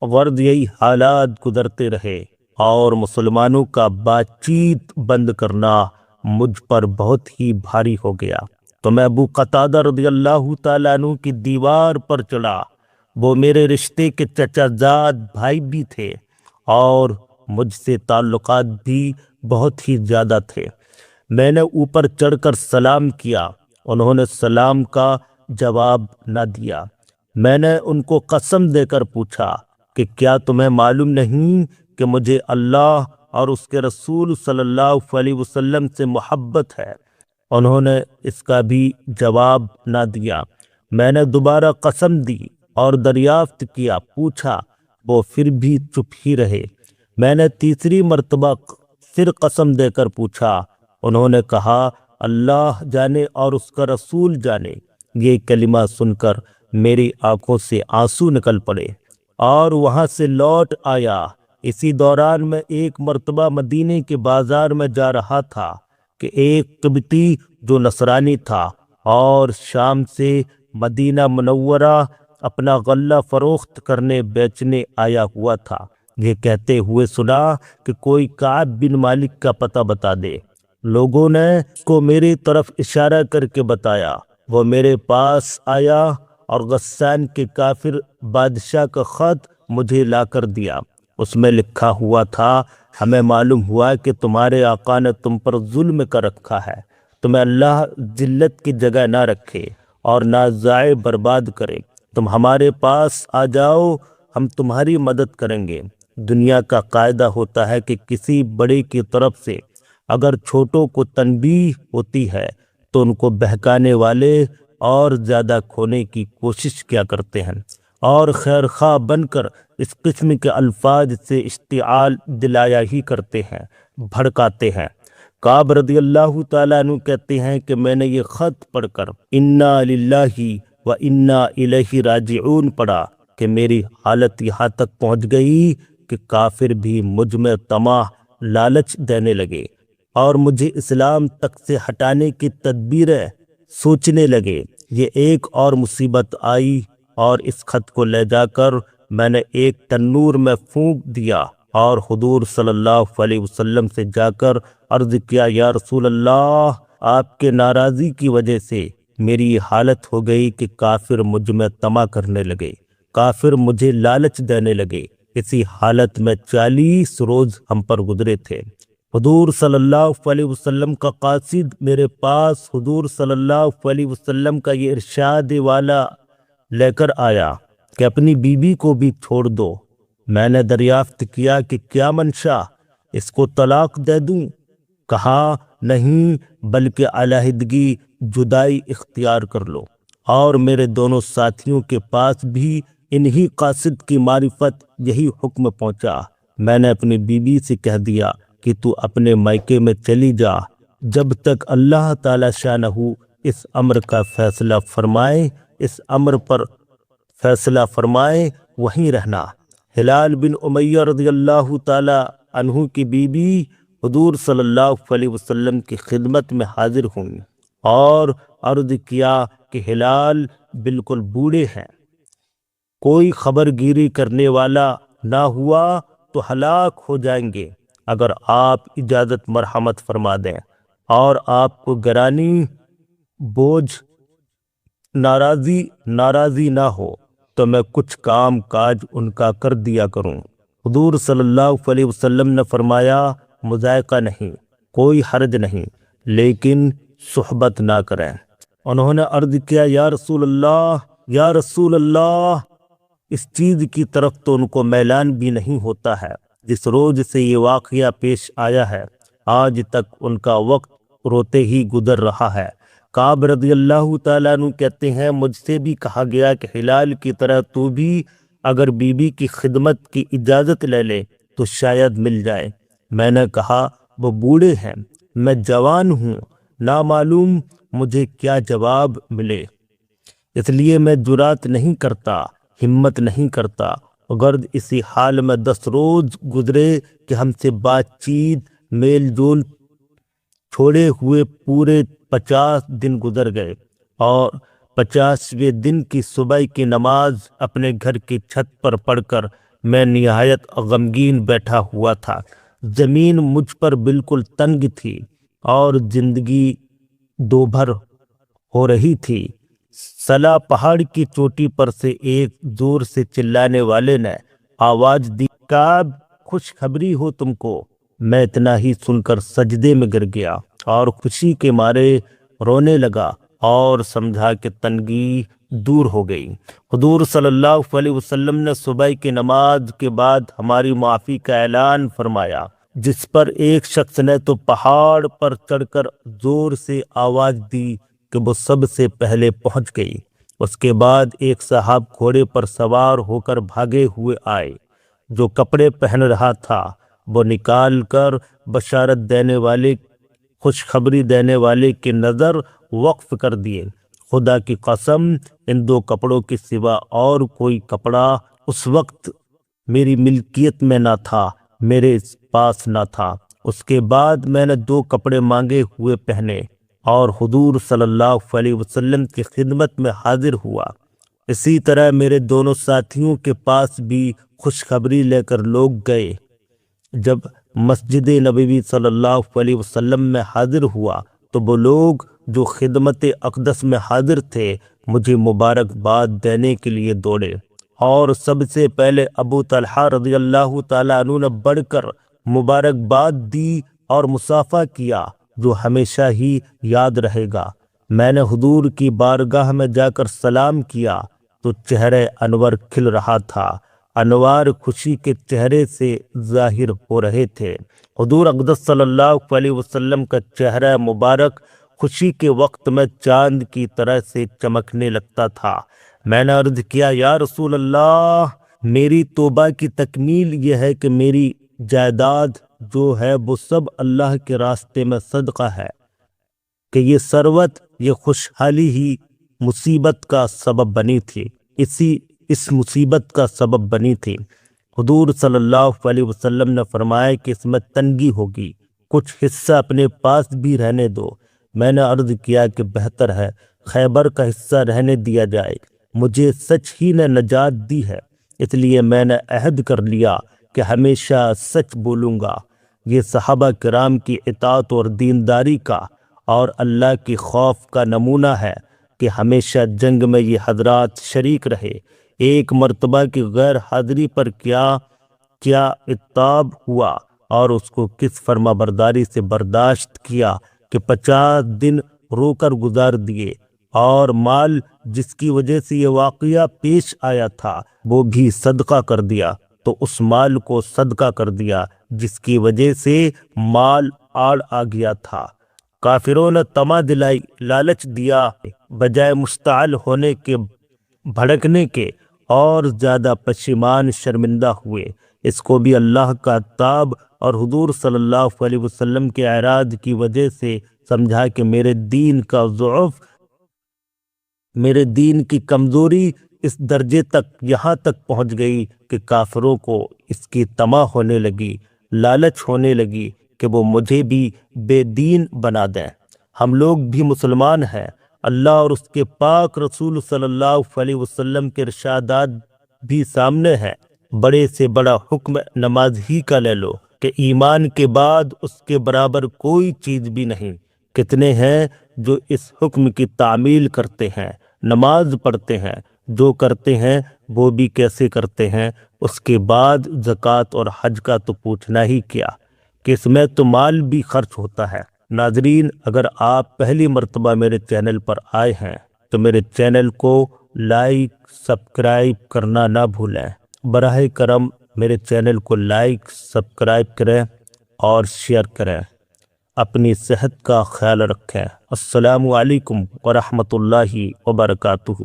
غرض یہی حالات گزرتے رہے اور مسلمانوں کا بات چیت بند کرنا مجھ پر بہت ہی بھاری ہو گیا، تو میں ابو قتادہ رضی اللہ تعالیٰ عنہ کی دیوار پر چڑھا۔ وہ میرے رشتے کے چچا زاد بھائی بھی تھے اور مجھ سے تعلقات بھی بہت ہی زیادہ تھے۔ میں نے اوپر چڑھ کر سلام کیا، انہوں نے سلام کا جواب نہ دیا۔ میں نے ان کو قسم دے کر پوچھا کہ کیا تمہیں معلوم نہیں کہ مجھے اللہ اور اس کے رسول صلی اللہ علیہ وسلم سے محبت ہے؟ انہوں نے اس کا بھی جواب نہ دیا۔ میں نے دوبارہ قسم دی اور دریافت کیا، پوچھا، وہ پھر بھی چپ ہی رہے۔ میں نے تیسری مرتبہ پھر قسم دے کر پوچھا، انہوں نے کہا، اللہ جانے اور اس کا رسول جانے۔ یہ کلمہ سن کر میری آنکھوں سے آنسو نکل پڑے اور وہاں سے لوٹ آیا۔ اسی دوران میں ایک مرتبہ مدینے کے بازار میں جا رہا تھا کہ ایک قبطی جو نصرانی تھا اور شام سے مدینہ منورہ اپنا غلہ فروخت کرنے بیچنے آیا ہوا تھا، یہ کہتے ہوئے سنا کہ کوئی کعب بن مالک کا پتہ بتا دے۔ لوگوں نے اس کو میری طرف اشارہ کر کے بتایا۔ وہ میرے پاس آیا اور غسان کے کافر بادشاہ کا خط مجھے لا کر دیا۔ اس میں لکھا ہوا تھا، ہمیں معلوم ہوا کہ تمہارے آقا نے تم پر ظلم کر رکھا ہے، تمہیں اللہ ذلت کی جگہ نہ رکھے اور نہ ضائع برباد کرے، تم ہمارے پاس آ جاؤ، ہم تمہاری مدد کریں گے۔ دنیا کا قاعدہ ہوتا ہے کہ کسی بڑے کی طرف سے اگر چھوٹوں کو تنبیہ ہوتی ہے تو ان کو بہکانے والے اور زیادہ کھونے کی کوشش کیا کرتے ہیں اور خیر خواہ بن کر اس قسم کے الفاظ سے اشتعال دلایا ہی کرتے ہیں، بھڑکاتے ہیں۔ کعب رضی اللہ تعالیٰ عنہ کہتے ہیں کہ میں نے یہ خط پڑھ کر انا للہ و انا الیہ راجعون پڑھا کہ میری حالت یہاں تک پہنچ گئی کہ کافر بھی مجھ میں طمع لالچ دینے لگے اور مجھے اسلام تک سے ہٹانے کی تدبیریں سوچنے لگے۔ یہ ایک اور مصیبت آئی اور اس خط کو لے جا کر میں نے ایک تنور میں پھونک دیا اور حضور صلی اللہ علیہ وسلم سے جا کر عرض کیا، یا رسول اللہ، آپ کے ناراضی کی وجہ سے میری یہ حالت ہو گئی کہ کافر مجھ میں طمع کرنے لگے، کافر مجھے لالچ دینے لگے۔ اسی حالت میں 40 روز ہم پر گزرے تھے۔ حضور صلی اللہ علیہ وسلم کا قاصد میرے پاس حضور صلی اللہ علیہ وسلم کا یہ ارشاد والا لے کر آیا کہ اپنی بیوی کو بھی چھوڑ دو۔ میں نے دریافت کیا کہ کیا منشا، اس کو طلاق دے دوں؟ کہا، نہیں، بلکہ علیحدگی، جدائی اختیار کر لو۔ اور میرے دونوں ساتھیوں کے پاس بھی انہی قاصد کی معرفت یہی حکم پہنچا۔ میں نے اپنی بیوی سے کہہ دیا کہ تو اپنے میکے میں چلی جا، جب تک اللہ تعالی شانہ اس امر کا فیصلہ فرمائے، اس امر پر فیصلہ فرمائے وہیں رہنا۔ ہلال بن امیہ رضی اللہ تعالی عنہ کی بیوی حضور صلی اللہ علیہ وسلم کی خدمت میں حاضر ہوئیں اور عرض کیا کہ ہلال بالکل بوڑھے ہیں، کوئی خبر گیری کرنے والا نہ ہوا تو ہلاک ہو جائیں گے، اگر آپ اجازت مرحمت فرما دیں اور آپ کو گرانی، بوجھ، ناراضی نہ ہو تو میں کچھ کام کاج ان کا کر دیا کروں۔ حضور صلی اللہ علیہ وسلم نے فرمایا، مضائقہ نہیں، کوئی حرج نہیں، لیکن صحبت نہ کریں۔ انہوں نے عرض کیا، یا رسول اللہ، اس چیز کی طرف تو ان کو میلان بھی نہیں ہوتا ہے۔ جس روز سے یہ واقعہ پیش آیا ہے آج تک ان کا وقت روتے ہی گزر رہا ہے۔ کعب رضی اللہ تعالیٰ عنہ کہتے ہیں، مجھ سے بھی کہا گیا کہ ہلال کی طرح تو بھی اگر بیوی کی خدمت کی اجازت لے لے تو شاید مل جائے۔ میں نے کہا، وہ بوڑھے ہیں، میں جوان ہوں، نامعلوم مجھے کیا جواب ملے، اس لیے میں جرات نہیں کرتا، ہمت نہیں کرتا۔ غرض اسی حال میں 10 روز گزرے کہ ہم سے بات چیت، میل جول چھوڑے ہوئے پورے 50 دن گزر گئے اور 50ویں دن کی صبح کی نماز اپنے گھر کی چھت پر پڑھ کر میں نہایت غمگین بیٹھا ہوا تھا۔ زمین مجھ پر بالکل تنگ تھی اور زندگی دوبھر ہو رہی تھی۔ سلا پہاڑ کی چوٹی پر سے ایک زور سے چلانے والے نے آواز دی، کعب خوشخبری ہو تم کو۔ میں اتنا ہی سن کر سجدے میں گر گیا اور خوشی کے مارے رونے لگا اور سمجھا کہ تنگی دور ہو گئی۔ حضور صلی اللہ علیہ وسلم نے صبح کی نماز کے بعد ہماری معافی کا اعلان فرمایا، جس پر ایک شخص نے تو پہاڑ پر چڑھ کر زور سے آواز دی کہ وہ سب سے پہلے پہنچ گئی۔ اس کے بعد ایک صاحب گھوڑے پر سوار ہو کر بھاگے ہوئے آئے۔ جو کپڑے پہن رہا تھا وہ نکال کر بشارت دینے والے، خوشخبری دینے والے کی نظر وقف کر دیے۔ خدا کی قسم، ان دو کپڑوں کے سوا اور کوئی کپڑا اس وقت میری ملکیت میں نہ تھا، میرے پاس نہ تھا۔ اس کے بعد میں نے دو کپڑے مانگے ہوئے پہنے اور حضور صلی اللہ علیہ وسلم کی خدمت میں حاضر ہوا۔ اسی طرح میرے دونوں ساتھیوں کے پاس بھی خوشخبری لے کر لوگ گئے۔ جب مسجد نبوی صلی اللہ علیہ وسلم میں حاضر ہوا تو وہ لوگ جو خدمت اقدس میں حاضر تھے مجھے مبارکباد دینے کے لیے دوڑے، اور سب سے پہلے ابو طلحہ رضی اللہ تعالیٰ عنہ نے بڑھ کر مبارکباد دی اور مصافحہ کیا، جو ہمیشہ ہی یاد رہے گا۔ میں نے حضور کی بارگاہ میں جا کر سلام کیا تو چہرہ انور کھل رہا تھا، انوار خوشی کے چہرے سے ظاہر ہو رہے تھے۔ حضور اقدس صلی اللہ علیہ وسلم کا چہرہ مبارک خوشی کے وقت میں چاند کی طرح سے چمکنے لگتا تھا۔ میں نے عرض کیا، یا رسول اللہ، میری توبہ کی تکمیل یہ ہے کہ میری جائیداد جو ہے وہ سب اللہ کے راستے میں صدقہ ہے، کہ یہ ثروت، یہ خوشحالی ہی مصیبت کا سبب بنی تھی، اس مصیبت کا سبب بنی تھی۔ حضور صلی اللہ علیہ وسلم نے فرمایا کہ اس میں تنگی ہوگی، کچھ حصہ اپنے پاس بھی رہنے دو۔ میں نے عرض کیا کہ بہتر ہے خیبر کا حصہ رہنے دیا جائے، مجھے سچ ہی نے نجات دی ہے، اس لیے میں نے عہد کر لیا کہ ہمیشہ سچ بولوں گا۔ یہ صحابہ کرام کی اطاعت اور دینداری کا اور اللہ کی خوف کا نمونہ ہے کہ ہمیشہ جنگ میں یہ حضرات شریک رہے۔ ایک مرتبہ کی غیر حاضری پر کیا عتاب ہوا اور اس کو کس فرما برداری سے برداشت کیا کہ 50 دن رو کر گزار دیے، اور مال جس کی وجہ سے یہ واقعہ پیش آیا تھا وہ بھی صدقہ کر دیا، تو اس مال کو صدقہ کر دیا جس کی وجہ سے مال آڑ آ گیا تھا۔ کافروں نے طمع دلائی، لالچ دیا، بجائے مشتعل ہونے کے، بھڑکنے کے، اور زیادہ پشیمان شرمندہ ہوئے۔ اس کو بھی اللہ کا عتاب اور حضور صلی اللہ علیہ وسلم کے اعراض کی وجہ سے سمجھا کہ میرے دین کا ضعف، میرے دین کی کمزوری اس درجے تک، یہاں تک پہنچ گئی کہ کافروں کو اس کی طمع ہونے لگی، لالچ ہونے لگی کہ وہ مجھے بھی بے دین بنا دیں۔ ہم لوگ بھی مسلمان ہیں، اللہ اور اس کے پاک رسول صلی اللہ علیہ وسلم کے ارشادات بھی سامنے ہیں۔ بڑے سے بڑا حکم نماز ہی کا لے لو کہ ایمان کے بعد اس کے برابر کوئی چیز بھی نہیں۔ کتنے ہیں جو اس حکم کی تعمیل کرتے ہیں، نماز پڑھتے ہیں، جو کرتے ہیں وہ بھی کیسے کرتے ہیں، اس کے بعد زکوٰۃ اور حج کا تو پوچھنا ہی کیا، کہ اس میں تو مال بھی خرچ ہوتا ہے۔ ناظرین، اگر آپ پہلی مرتبہ میرے چینل پر آئے ہیں تو میرے چینل کو لائک، سبسکرائب کرنا نہ بھولیں۔ براہ کرم میرے چینل کو لائک، سبسکرائب کریں اور شیئر کریں۔ اپنی صحت کا خیال رکھیں۔ السلام علیکم ورحمۃ اللہ وبرکاتہ۔